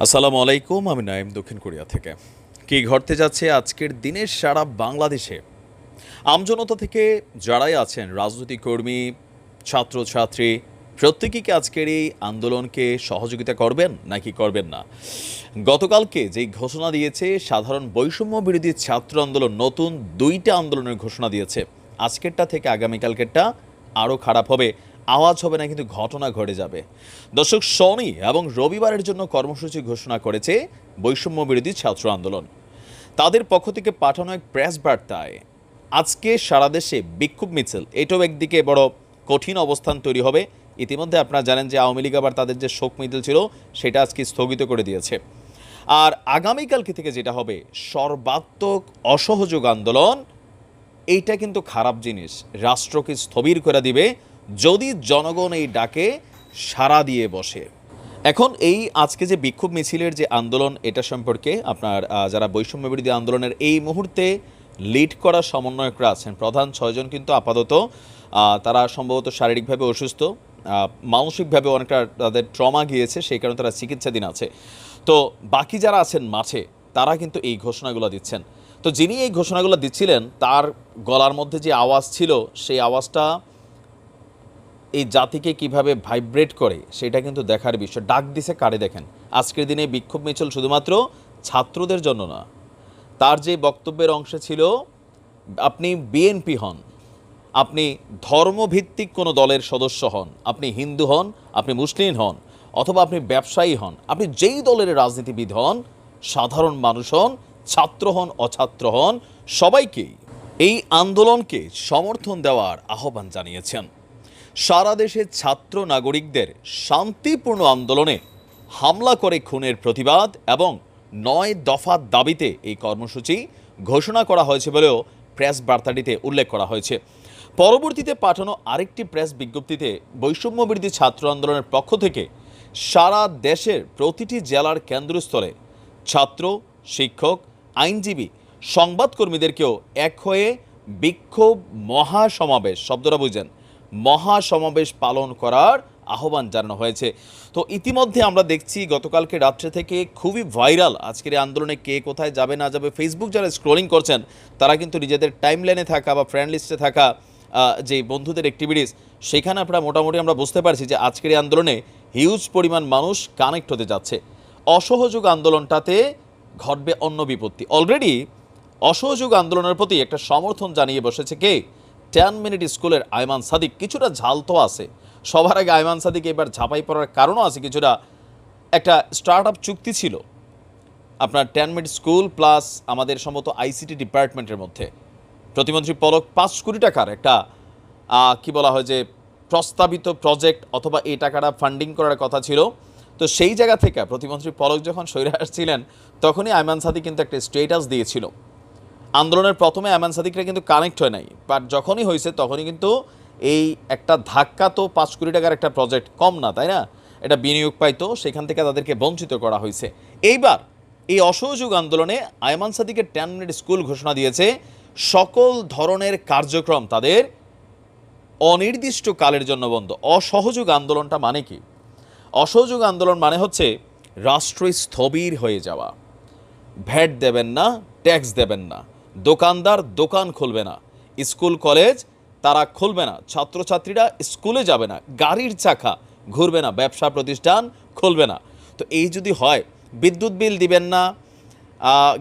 আসসালামু আলাইকুম, আমি নাইম দক্ষিণ কোরিয়া থেকে। কি ঘটতে যাচ্ছে আজকের দিনে সারা বাংলাদেশে? আমজনতা থেকে যারাই আছেন, রাজনৈতিক কর্মী, ছাত্রছাত্রী, প্রত্যেকেই কি আজকের এই আন্দোলনকে সহযোগিতা করবেন নাকি করবেন না? গতকালকে যেই ঘোষণা দিয়েছে সাধারণ বৈষম্য বিরোধী ছাত্র আন্দোলন, নতুন ২টা আন্দোলনের ঘোষণা দিয়েছে। আজকেরটা থেকে আগামীকালকেরটা আরও খারাপ হবে, আওয়াজ হবে না, কিন্তু ঘটনা ঘটে যাবে। দর্শক, শনি এবং রবিবারের জন্য কর্মসূচি ঘোষণা করেছে বৈষম্য বিরোধী ছাত্র আন্দোলন। তাদের পক্ষ থেকে পাঠানো এক প্রেস বার্তায় আজকে সারা দেশে বিক্ষোভ মিছিল, এটাও একদিকে বড় কঠিন অবস্থান তৈরি হবে। ইতিমধ্যে আপনারা জানেন যে আওয়ামী লীগ আবার তাদের যে শোক মিছিল ছিল সেটা আজকে স্থগিত করে দিয়েছে। আর আগামীকালকে থেকে যেটা হবে সর্বাত্মক অসহযোগ আন্দোলন। এইটা কিন্তু খারাপ জিনিস, রাষ্ট্রকে স্থবির করে দিবে যদি জনগণ এই ডাকে সাড়া দিয়ে বসে। এখন এই আজকে যে বিক্ষোভ মিছিলের যে আন্দোলন, এটা সম্পর্কে আপনার যারা বৈষম্য বিরোধী আন্দোলনের এই মুহূর্তে লিড করা সমন্বয়করা আছেন, প্রধান ৬ জন কিন্তু আপাতত তারা সম্ভবত শারীরিকভাবে অসুস্থ, মানসিকভাবে অনেকটা তাদের ট্রমা গিয়েছে, সেই কারণে তারা চিকিৎসাধীন আছে। তো বাকি যারা আছেন মাঠে তারা কিন্তু এই ঘোষণাগুলো দিচ্ছেন। তো যিনি এই ঘোষণাগুলো দিচ্ছিলেন তার গলার মধ্যে যে আওয়াজ ছিল, সেই আওয়াজটা এই জাতিকে কিভাবে ভাইব্রেট করে সেটা কিন্তু দেখার বিষয়। ডাক দিছে কারে দেখেন, আজকের দিনে বিক্ষোভ মিছিল শুধুমাত্র ছাত্রদের জন্য না। তার যে বক্তব্যের অংশে ছিল, আপনি বিএনপি হন, আপনি ধর্মভিত্তিক কোনো দলের সদস্য হন, আপনি হিন্দু হন, আপনি মুসলিম হন, অথবা আপনি ব্যবসায়ী হন, আপনি যেই দলের রাজনীতিবিদ হন, সাধারণ মানুষ হন, ছাত্র হন, অছাত্র হন, সবাইকেই এই আন্দোলনকে সমর্থন দেওয়ার আহ্বান জানিয়েছেন। সারা দেশে ছাত্র নাগরিকদের শান্তিপূর্ণ আন্দোলনে হামলা করে খুনের প্রতিবাদ এবং ৯ দফা দাবিতে এই কর্মসূচি ঘোষণা করা হয়েছে বলেও প্রেস বার্তাটিতে উল্লেখ করা হয়েছে। পরবর্তীতে পাঠানো আরেকটি প্রেস বিজ্ঞপ্তিতে বৈষম্য বিরোধী ছাত্র আন্দোলনের পক্ষ থেকে সারা দেশের প্রতিটি জেলার কেন্দ্রস্থলে ছাত্র, শিক্ষক, আইনজীবী, সংবাদকর্মীদেরকেও এক হয়ে বিক্ষোভ মহাসমাবেশ, শব্দটা বুঝেন, মহাসমাবেশ পালন করার আহ্বান জানানো হয়েছে। তো ইতিমধ্যে আমরা দেখছি গতকালকে রাত্রে থেকে খুবই ভাইরাল আজকের এই আন্দোলনে কে কোথায় যাবে না যাবে। ফেসবুক যারা স্ক্রলিং করছেন তারা কিন্তু নিজেদের টাইমলাইনে থাকা বা ফ্রেন্ড লিস্টে থাকা যে বন্ধুদের অ্যাক্টিভিটিস, সেখানে আপনারা মোটামুটি আমরা বুঝতে পারছি যে আজকের এই আন্দোলনে হিউজ পরিমাণ মানুষ কানেক্ট হতে যাচ্ছে। অসহযোগ আন্দোলনটাতে ঘটবে অন্য বিপত্তি। অলরেডি অসহযোগ আন্দোলনের প্রতি একটা সমর্থন জানিয়ে বসেছে কে? 10 মিনিট স্কুলের আয়মান সাদিক। কিছুটা ঝাল তো আছে, সবার আগে আয়মান সাদিক এবার ঝাঁপাই পড়ার কারণও আছে কিছুটা। একটা স্টার্ট আপ চুক্তি ছিল আপনার 10 মিনিট স্কুল প্লাস আমাদের সম্ভবত আইসিটি ডিপার্টমেন্টের মধ্যে। প্রতিমন্ত্রী পলক ৫ কোটি টাকার একটা কি বলা হয় যে প্রস্তাবিত প্রজেক্ট অথবা এই টাকাটা ফান্ডিং করার কথা ছিল। তো সেই জায়গা থেকে প্রতিমন্ত্রী পলক যখন সরে আসছিলেন তখনই আয়মান সাদিক কিন্তু একটা স্টেটাস দিয়েছিল। আন্দোলনের প্রথমে আয়মান সাদিকরা কিন্তু কানেক্ট হয় নাই, বাট যখনই হয়েছে তখনই কিন্তু এই একটা ধাক্কা। তো ৫ কোটি টাকার একটা প্রজেক্ট কম না, তাই না? এটা বিনিয়োগ পাইতো, সেখান থেকে তাদেরকে বঞ্চিত করা হয়েছে। এইবার এই অসহযোগ আন্দোলনে আয়মান সাদিকের 10 মিনিট স্কুল ঘোষণা দিয়েছে সকল ধরনের কার্যক্রম তাদের অনির্দিষ্টকালের জন্য বন্ধ। অসহযোগ আন্দোলনটা মানে কি? অসহযোগ আন্দোলন মানে হচ্ছে রাষ্ট্র স্থবির হয়ে যাওয়া। ভ্যাট দেবেন না, ট্যাক্স দেবেন না, দোকানদার দোকান খুলবে না, স্কুল কলেজ তারা খুলবে না, ছাত্রছাত্রীরা স্কুলে যাবে না, গাড়ির চাকা ঘুরবে না, ব্যবসা প্রতিষ্ঠান খুলবে না। তো এই যদি হয়, বিদ্যুৎ বিল দিবেন না,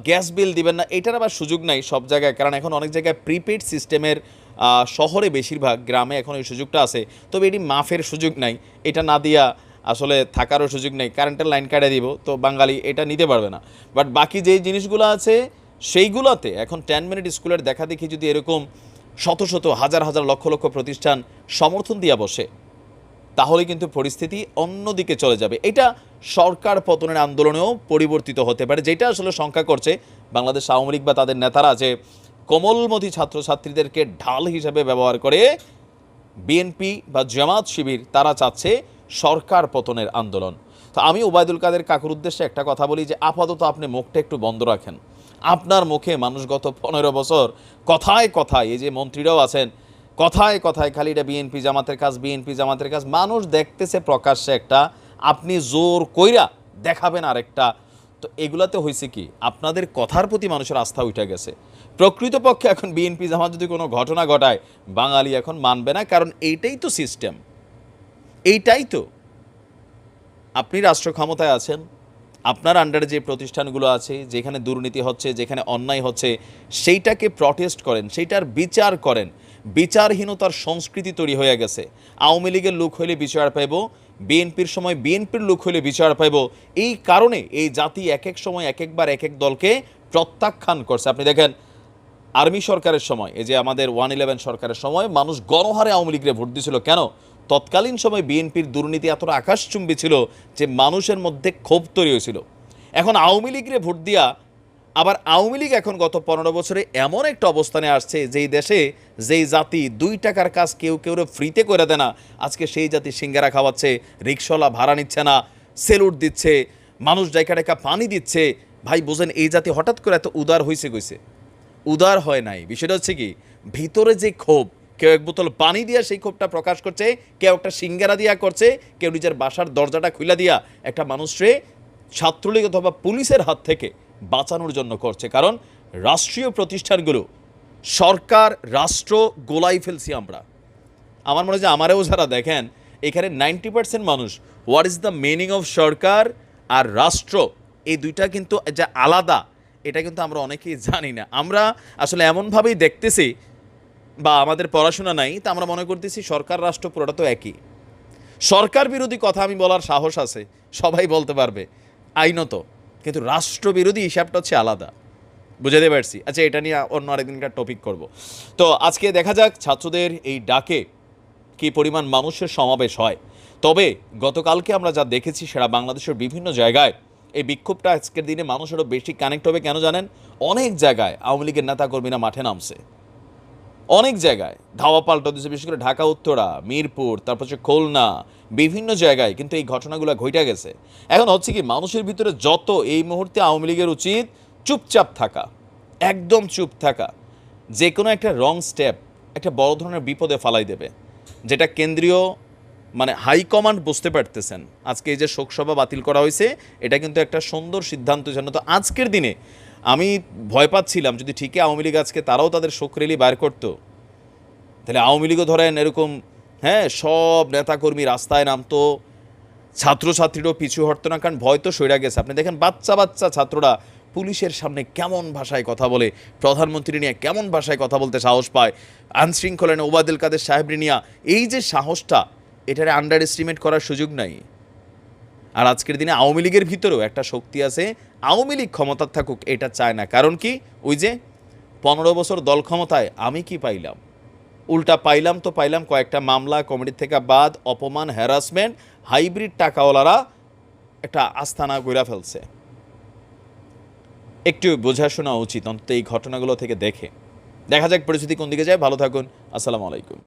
গ্যাস বিল দিবেন না, এটার আবার সুযোগ নাই সব জায়গায়, কারণ এখন অনেক জায়গায় প্রিপেড সিস্টেমের, শহরে বেশিরভাগ, গ্রামে এখন এই সুযোগটা আছে, তবে এটি মাফের সুযোগ নাই। এটা না দিয়া আসলে থাকারও সুযোগ নেই, কারেন্টের লাইন কাটে দিব, তো বাঙালি এটা নিতে পারবে না। বাট বাকি যেই জিনিসগুলো আছে সেইগুলোতে এখন 10 মিনিট স্কুলের দেখা দেখি যদি এরকম শত শত হাজার হাজার লক্ষ লক্ষ প্রতিষ্ঠান সমর্থন দিয়া বসে, তাহলে কিন্তু পরিস্থিতি অন্যদিকে চলে যাবে। এটা সরকার পতনের আন্দোলনেও পরিবর্তিত হতে পারে, যেটা আসলে শঙ্কা করছে বাংলাদেশ আওয়ামী লীগ বা তাদের নেতারা, যে কোমলমতি ছাত্রছাত্রীদেরকে ঢাল হিসেবে ব্যবহার করে বিএনপি বা জামাত শিবির তারা চাচ্ছে সরকার পতনের আন্দোলন। তো আমি ওবায়দুল কাদের কাকুর উদ্দেশ্যে একটা কথা বলি যে আপাতত আপনি মুখটা একটু বন্ধ রাখেন। আপনার মুখে মানুষ গত 15 বছর কথায় কথায়, এই যে মন্ত্রীরাও আছেন, কথায় কথায় খালি এটা বিএনপি জামাতের কাজ, বিএনপি জামাতের কাজ, মানুষ দেখতেছে প্রকাশ্যে একটা, আপনি জোর কইরা দেখাবেন আরেকটা। তো এগুলাতে হয়েছে কি, আপনাদের কথার প্রতি মানুষের আস্থা উঠে গেছে। প্রকৃতপক্ষে এখন বিএনপি জামাত যদি কোনো ঘটনা ঘটায়, বাঙালি এখন মানবে না, কারণ এইটাই তো সিস্টেম, এইটাই তো। আপনি রাষ্ট্র ক্ষমতায় আছেন, আপনার আন্ডারে যে প্রতিষ্ঠানগুলো আছে, যেখানে দুর্নীতি হচ্ছে, যেখানে অন্যায় হচ্ছে, সেইটাকে প্রটেস্ট করেন, সেইটার বিচার করেন। বিচারহীনতার সংস্কৃতি তৈরি হয়ে গেছে। আওয়ামী লীগের লোক হইলে বিচার পাইব, বিএনপির সময় বিএনপির লোক হইলে বিচার পাইব। এই কারণে এই জাতি এক এক সময় এক একবার এক এক দলকে প্রত্যাখ্যান করছে। আপনি দেখেন আর্মি সরকারের সময়, এই যে আমাদের 111 সরকারের সময় মানুষ গণহারে আওয়ামী লীগরে ভোট দিয়েছিল। কেন? তৎকালীন সময় বিএনপির দুর্নীতি এতটা আকাশচুম্বী ছিল যে মানুষের মধ্যে ক্ষোভ তৈরি হয়েছিল। এখন আওয়ামী লীগরে ভোট দিয়া আবার আওয়ামী লীগ এখন গত 15 বছরে এমন একটা অবস্থানে আসছে, যেই দেশে যেই জাতি 2 টাকার কাজ কেউ কেউ ফ্রিতে করে দেয় না, আজকে সেই জাতি সিঙ্গারা খাওয়াচ্ছে, রিক্সাওয়ালা ভাড়া নিচ্ছে না, সেলুট দিচ্ছে, মানুষ ডাইকা ডাইকা পানি দিচ্ছে। ভাই বোঝেন, এই জাতি হঠাৎ করে এত উদার হয়েছে কইছে? উদার হয় নাই। বিষয়টা হচ্ছে কি, ভিতরে যে ক্ষোভ, কেউ এক বোতল পানি দিয়া সেই ক্ষোভটা প্রকাশ করছে, কেউ একটা সিঙ্গারা দিয়া করছে, কেউ নিজের বাসার দরজাটা খুলে দিয়া একটা মানুষরে ছাত্রলীগ অথবা পুলিশের হাত থেকে বাঁচানোর জন্য করছে। কারণ রাষ্ট্রীয় প্রতিষ্ঠানগুলো, সরকার, রাষ্ট্র গোলাই ফেলছি আমরা। আমার মনে হয় যে আমারও যারা দেখেন, এখানে 90% মানুষ what is the meaning of সরকার আর রাষ্ট্র, এই দুইটা কিন্তু যে আলাদা, এটা কিন্তু আমরা অনেকেই জানি না। আমরা আসলে এমনভাবেই দেখতেছি, বা আমাদের পড়াশোনা নাই, তা আমরা মনে করতেছি সরকার রাষ্ট্র পুরোটা তো একই। সরকার বিরোধী কথা আমি বলার সাহস আছে, সবাই বলতে পারবে আইনত, কিন্তু রাষ্ট্রবিরোধী হিসাবটা হচ্ছে আলাদা। বুঝাতে পারছি? আচ্ছা, এটা নিয়ে অন্য আরেকদিনকার টপিক করব। তো আজকে দেখা যাক ছাত্রদের এই ডাকে কী পরিমাণ মানুষের সমাবেশ হয়। তবে গতকালকে আমরা যা দেখেছি সারা বাংলাদেশের বিভিন্ন জায়গায়, এই বিক্ষোভটা আজকের দিনে মানুষেরও বেশি কানেক্ট হবে। কেন জানেন? অনেক জায়গায় আওয়ামী লীগের নেতাকর্মীরা মাঠে নামছে, অনেক জায়গায় ধাওয়া পাল্টা দিচ্ছে, বিশেষ করে ঢাকা উত্তরা, মিরপুর, তারপর হচ্ছে খুলনা, বিভিন্ন জায়গায় কিন্তু এই ঘটনাগুলো ঘটে গেছে। এখন হচ্ছে কি, মানুষের ভিতরে যত এই মুহূর্তে আওয়ামী লীগের উচিত চুপচাপ থাকা, একদম চুপ থাকা। যে কোনো একটা রং স্টেপ একটা বড় ধরনের বিপদে ফালাই দেবে, যেটা কেন্দ্রীয় মানে হাইকমান্ড বুঝতে পারতেছেন। আজকে এই যে শোকসভা বাতিল করা হয়েছে, এটা কিন্তু একটা সুন্দর সিদ্ধান্ত জন্য। তো আজকের দিনে আমি ভয় পাচ্ছিলাম, যদি ঠিকই আওয়ামী লীগ আজকে তারাও তাদের শোক র্যালি বাইর করতো, তাহলে আওয়ামী লীগও ধরেন এরকম, হ্যাঁ, সব নেতাকর্মী রাস্তায় নামতো, ছাত্রছাত্রীরাও পিছু হটতো না, কারণ ভয় তো সইরা গেছে। আপনি দেখেন বাচ্চা বাচ্চা ছাত্ররা পুলিশের সামনে কেমন ভাষায় কথা বলে, প্রধানমন্ত্রী নিয়ে কেমন ভাষায় কথা বলতে সাহস পায়, আইনশৃঙ্খলা নিয়ে ওবায়দুল কাদের সাহেবরে নিয়ে, এই যে সাহসটা, এটারে আন্ডার এস্টিমেট করার সুযোগ নাই। আর আজকের দিনে আওয়ামী লীগের ভিতরেও একটা শক্তি আছে, আওয়ামী লীগ ক্ষমতা থাকুক এটা চায় না। কারণ কি, ওই যে 15 বছর দল ক্ষমতায় আমি কি পাইলাম? উল্টা পাইলাম তো পাইলাম কয়েকটা মামলা, কমিটির থেকে বাদ, অপমান, হ্যারাসমেন্ট, হাইব্রিড টাকাওয়ালারা একটা আস্তানা গড়া ফেলছে। একটু বোঝাশোনা উচিত অন্তত এই ঘটনাগুলো থেকে। দেখা যাক পরিস্থিতি কোন দিকে যায়। ভালো থাকুন। আসসালামু আলাইকুম।